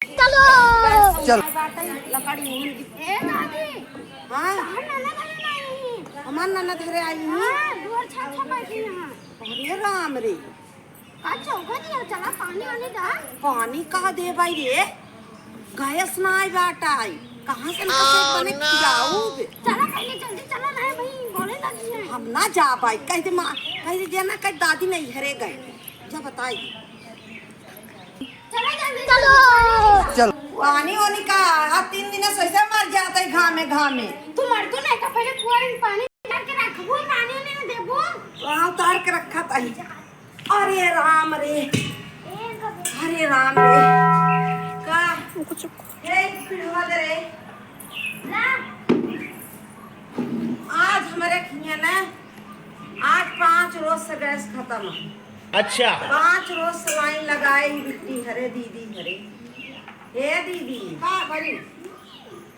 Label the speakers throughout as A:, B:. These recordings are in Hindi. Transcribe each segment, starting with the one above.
A: चलो
B: चल
A: लकड़ी ए दादी
B: हाँ
A: नाना घरे नहीं
B: हमार ननद घरे आई हूँ।
A: हां दूर छत छत बैठी यहां
B: अरे राम रे
A: का चौका दिया चला पानी आने दा
B: पानी कहाँ दे भाई रे गैस ना आई बाटा आई कहाँ से निकल बने खिलाऊ
A: चला पहले जल्दी चला रहे भाई बोले लगी है
B: हम ना जा पाई कहीं माँ कहीं जाना कहीं दादी नहीं घरे गए जा बताई
A: चला जल्दी चलो
B: चल पानी वानी का अब 3 दिन से ऐसे मर जाता है घामे
A: तू मर तो नहीं का पहले कुआं में पानी डाल के रखबो पानी नहीं देबो
B: वहाँ उतार के रखा था अरे राम रे का ये पिढ़वा दे रे
A: ला
B: आज हमारे खिया ना आज 5 रोज से गैस खत्म है।
C: अच्छा
B: 5 रोज से लाइन लगाई बिट्टी हरे दीदी हरे हे दीदी का करी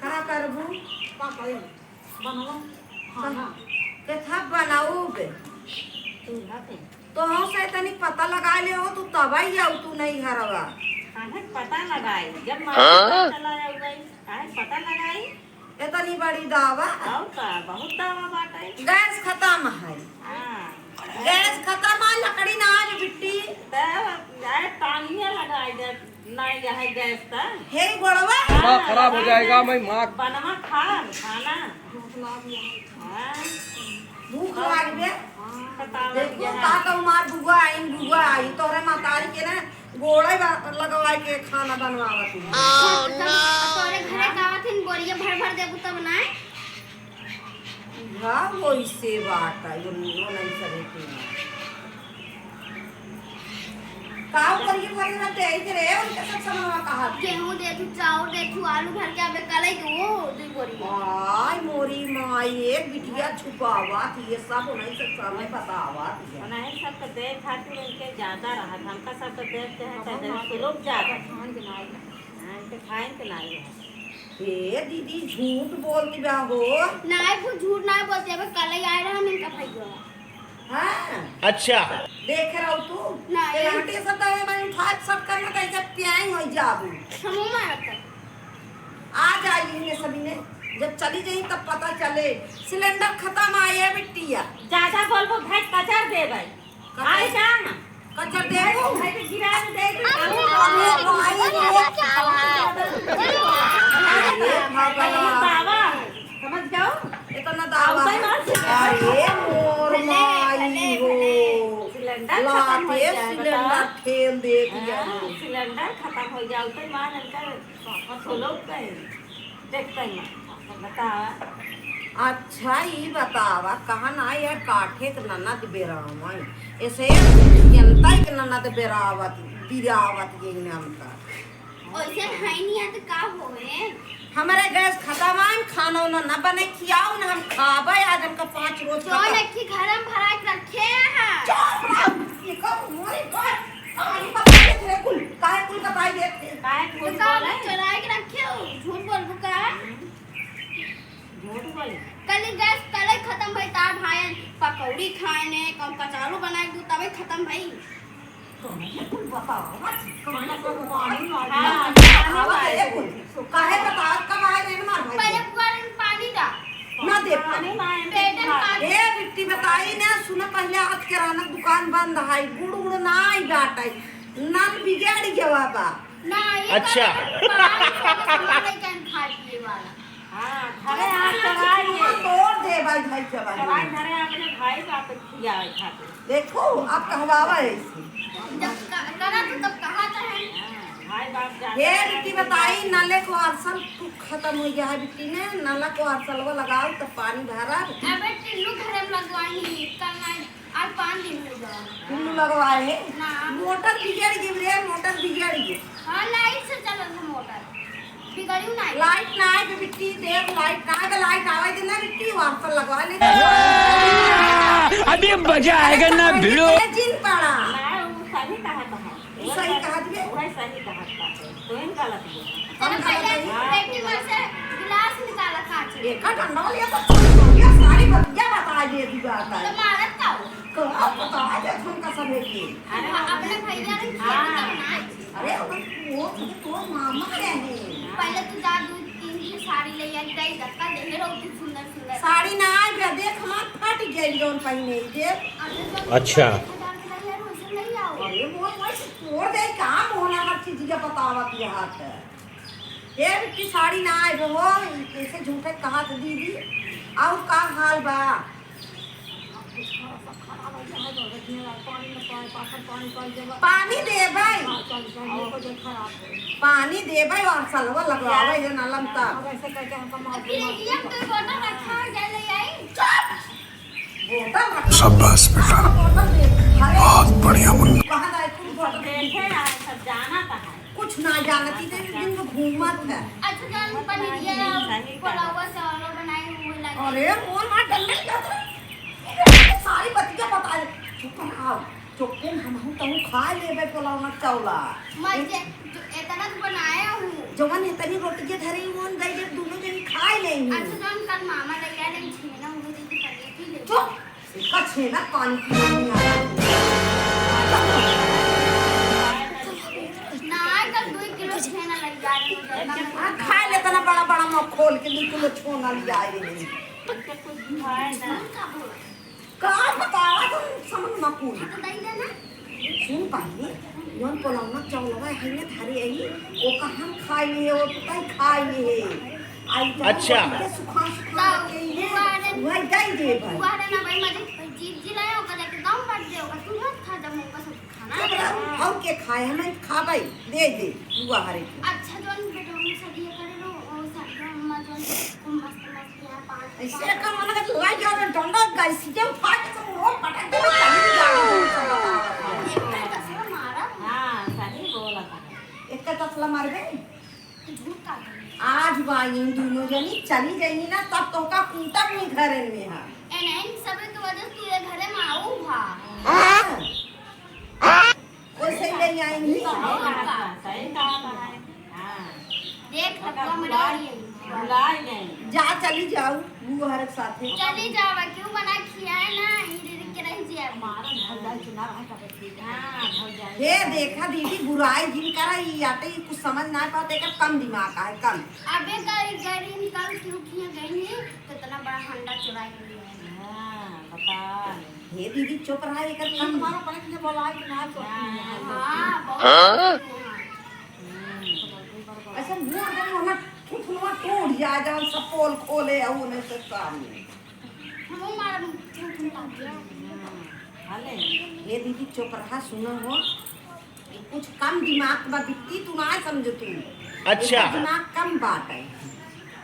B: का करबू का करी बनाओ हां के था बनाऊ बे तो हम से तनी पता लगा ले हो तू तब ही आऊ तू नहीं हरवा
D: काहे पता लगाई जब मारा चला जाऊगा काहे पता लगाई
B: इतनी बड़ी दावा
D: और का बहुत दावा बाटे
B: गैस खत्म है
D: हां
B: गैस खत्म है लकड़ी ना आज बिट्टी
D: तब यार पानी लगाई दे नहीं है गैस का
B: हे गोड़वा
E: दिमाग खराब हो जाएगा मैं माँ
D: बनवा खाना हां
B: भूख लाग बे
D: पता
B: देखो का तो मार बुआ आई तोरे मातारी के ना गोड़े लगवाई के खाना बनवावा तू
A: तोरे घरे गावत हिन बोरिया भर भर देबू तब ना
B: हां वैसे बात है यो नहीं करे के काम करिए भरे ना ते आई रे उनके सब समझवा कहा
A: गेहूं दे तू चावल दे तू आलू भर के अबे कलई दो दू बोरिया
B: आई मोरी माई एक बिटिया छुपावा थी ये सब नहीं सब समय बतावा
D: नहीं सब तो देख खातिर उनके ज्यादा रहा हमका सब तो देखते हैं तो लोग ज्यादा खान के नहीं हां के खाएं के नहीं
B: ए दीदी झूठ बोलती बा हो
A: नहीं वो झूठ नहीं बोलते अबे कलई आए रहा हम इनका भाई
B: हां
C: अच्छा
B: देख रहा तू
A: नहीं।
B: ये हटे सब दवे मैं उठा सब करना कैसे प्याई हो जाबू
A: समूह मारता
B: आ जाइए ने सभी ने जब चली जाई तब पता चले सिलेंडर खत्म आए बिटिया
D: ज्यादा बोलबो भाई कचर दे भाई आई जा ना
B: कचर देखो
D: भाई के गिरा दे समझ जाओ
B: इतना दावा अरे मोर माई हो
D: सिलेंडर
B: लाते सिलेंडर खेल देख जा
D: सिलेंडर खत्म हो जाओ तो मान कर सोलो पे देखते हैं बतावा
B: अच्छा ही बतावा कहाँ ना यार काठे के ननद बेरामई ऐसे जनता के ननद बेरावत बिरावत ये नाम का
A: ओइसे है नहीं तो का होए
B: हमारे गैस खत्म है खाना उना न बने खियाओ ना हम खाबे आज हमका 5 रोज
A: जो लखी घर में भरा के रखे हैं
B: ये कब मोरे गॉड कहानी बताइए तेरे कुल काहे कुल बताई देते
D: काहे
A: तो
D: झूठ
A: का
D: बोले
A: चुरा के रखे हो झूठ बोलबू का
D: झूठ बोले
A: कल गैस कल खत्म भई ता भाई पकौड़ी खाए ने कम कचालू बनाए दू तबे खत्म भई
B: कुल बताओ कहानी को पानी
D: हां
B: काहे बता कब आए रे मार भाई
A: पहले कुआं में पानी दा
B: ना दे
D: पानी माए
A: पेट में पानी
B: ए बिट्टी बताई ना सुन पहले आज किराना दुकान बंद है गुड़ गुड़ ना आई बाटा नल बिगाड़ गया बा
A: ना ये
C: अच्छा।
A: सामान कैन खा पिए वाला
D: हां घरे आ चढ़ाइए
B: तोड़ दे भाई भाई जवान
D: चढ़ाई घरे अपने भाई का पे खिया खाते
B: देखो आप कहवावा है
A: जब करा तो तब कहा था है
D: भाई बाप जा
B: हे बिट्टी बताई नले को अरसल खत्म हो गया है बिट्टी ने नला को अरसल वो लगाओ तो पानी भरा
A: अबे टिल्लू घर में लगवाई कल ना आज 5 दिन हो गया
B: टुल्लू लगवाए है
A: ना
B: मोटर बिगड़ गई रे मोटर बिगड़ गई
A: हां लाइट से चलत है मोटर बिगड़ियो नहीं
B: लाइट ना आए बिट्टी देख लाइट ना आए लाइट आवे दिन ना बिट्टी अरसल लगवा ले
E: अभी मजा आएगा ना भिड़ो
B: जिन पड़ा
D: मैं वो सही कहा था
B: सही कहा दिए
D: वही सही कहा था तो इन गलत है
A: चलो पहले पेटी में से गिलास निकाला कांच
B: एक का डंडा लिया तो सारी बतिया बता दे दी बात है
A: तो मारत का हो
B: कहा बता दे तुम का सब है कि
A: अपने भैया ने
B: अरे वो तो मामा है
A: पहले तू जा दूध 3 साड़ी ले आई दई धक्का दे रहो सुंदर सुंदर
B: साड़ी ना आ देख हमार फट गई जोन पहने जे
E: अच्छा।
B: अरे वो छोड़ दे काम होना हर चीज का बतावा की हाथ है ये की साड़ी ना आए वो कैसे झूठे कहा तो दीदी और का हाल बा पानी दे भाई पानी दे भाई और सलवा लगवावे ये नलम ता
C: शाबाश बेटा, बहुत बढ़िया मुन्ना।
D: देखे ना सब जाना था है
B: कुछ ना जानती थे दिन को घूमत है
A: अच्छा जान पनीरिया पुलाव चावल बनाए हुए लगे
B: अरे मोर मां डंडे जाता सारी बतिया बता दे चुप रहो चुप हम तो खा लेबे पुलाव ना चावला
A: मजे इतना तो बनाया हूँ
B: जवन इतनी रोटी के धरे मोन गई जब दोनों जन खा लेंगे
A: अच्छा जान कल मामा ले गया नहीं छेना हुए थे पनीर की ले
B: चुप इसका छेना पानी पी नहीं
A: ना कल 2 किलो छेना लग जा रहे
B: आ खा ले तना बड़ा बड़ा मुंह खोल के 2 किलो छोना लिया आए रे
D: उनके कुछ खाए ना
B: का बतावा तुम समझ ना पूरी
A: तो दई देना
B: सुन पानी योन पुलाव ना चावलवा है ना थारे आई ओ का हम खाई लिए वो तो खाई लिए आई
E: अच्छा।
B: सुखा सुखा के ये वही दई दे भाई
A: हुआ रे ना भाई मजे जीत जिलाए ओकर एकदम पट दे ओकर तू मत खा जब मुंह का सब खाना
B: हम के खाए हमें खा भाई दे दे बुआ हरे
A: अच्छा जोन बेटा हम सदी करे रो और सदी अम्मा जोन मस्त मस्त यहाँ पांच
B: ऐसे का मन का लाई जाओ रे डंडा गाइस सीधे उठा के तुम रोड पटक दे चली जाओ
A: मारा
D: हाँ सही बोला था
B: एक का तसला मार दे
A: झूठ का
B: आज बाई दोनों जनी चली जाएंगी ना तब तो का कूटा नहीं घर में है
A: एनएन सब के वजह से तेरे घरे में आऊ भा
B: वैसे ले आएंगी
D: सही कहा था हाँ
A: देख लगवा में डाली
D: बुलाए नहीं
B: जा चली जाओ बुआ हर साथे
A: चली जावा क्यों बना खियाए ना इधर के रह जिया
D: हमारा भौजाई चुना रहा था हाँ भौजाई
B: ये देखा दीदी बुराई जिन करा ये आते ही कुछ समझ ना पाते का कम दिमाग का है कम
A: अबे गाड़ी गाड़ी निकाल क्यों किया गई है तो इतना बड़ा हंडा चुरा के लिए
D: हाँ बता
B: हे दीदी चुप रहा है कर कम तुम्हारा पलक ने बोला है कि ना तो
A: हां बहुत
B: अच्छा मुंह अगर होना फुफुआ टूट जा जब सब पोल खोले और उन्हें से सामने
A: हम मार ठुठुटा दिया
D: हाले
B: ये दीदी चुप रहा सुना हो ये कुछ कम दिमाग बा बिट्टी तू ना समझ तू
E: अच्छा।
B: दिमाग कम बात है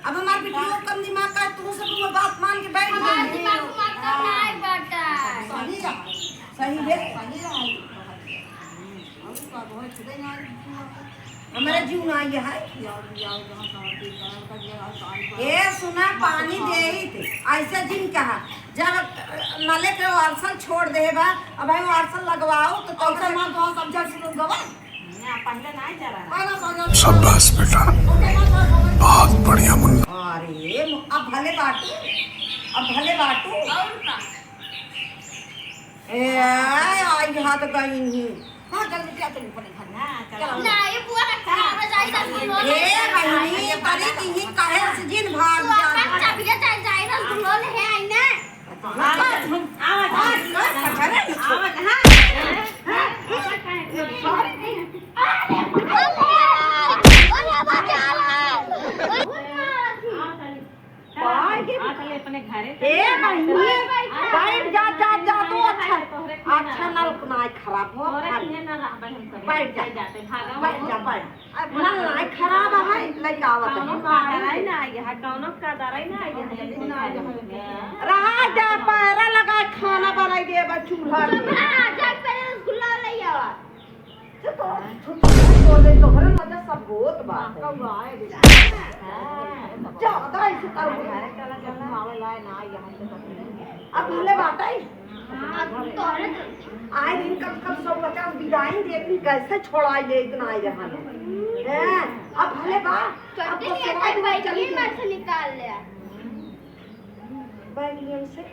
B: अब हमार बिट्टी कम दिमाग का है, तू सब वो बात मान के बैठ
A: हमारा
B: गई
A: दिमाग मत करना है बेटा
B: सही है सही है हमारा जीव ना ये है ये सुना पानी दे ही थे ऐसे जिन कहा जब नले के वार्सल छोड़ दे बा अब हम वार्सल लगवाओ तो कैसे मां तो सब्जेक्ट से गवा
D: ना पहले नहीं जा रहा
C: शाबाश बेटा, बहुत बढ़िया मुन्ना।
B: अरे अब भले बाटू
A: और का
B: ए आई हाथ गई नहीं हां जल्दी क्या चली पड़े घर
D: ना चलो
A: ना ये बुआ रखा है जाई सा सुनो
B: ए बहनी परी की काहे से जिन भाग
A: तू
B: जा
A: अपन चाबिया जाई जाई ना सुनो ले है आईने
D: अपने घरे
B: बैठ जा जा जा तू अच्छा नल नाई खराब हो बैठ जा
D: जाते भागा
B: बैठ जा बैठ नल नाई खराब है लग आवत रहा जा पैरा लगा खाना बनाई दे चूल्हा में
A: जा पहले खुला ले आवा
B: तो ले तोहरे मजा सब बहुत बात है ज्यादा ऐसे कर अब भले बात है
A: तोरे
B: आए दिन कब कब सब बच्चा डिजाइन देखनी कैसे छोड़ाई ले इतना आई जहां है अब भले बा अब
A: तो
B: तो
A: बैठ के मार से निकाल ले
B: बैठ से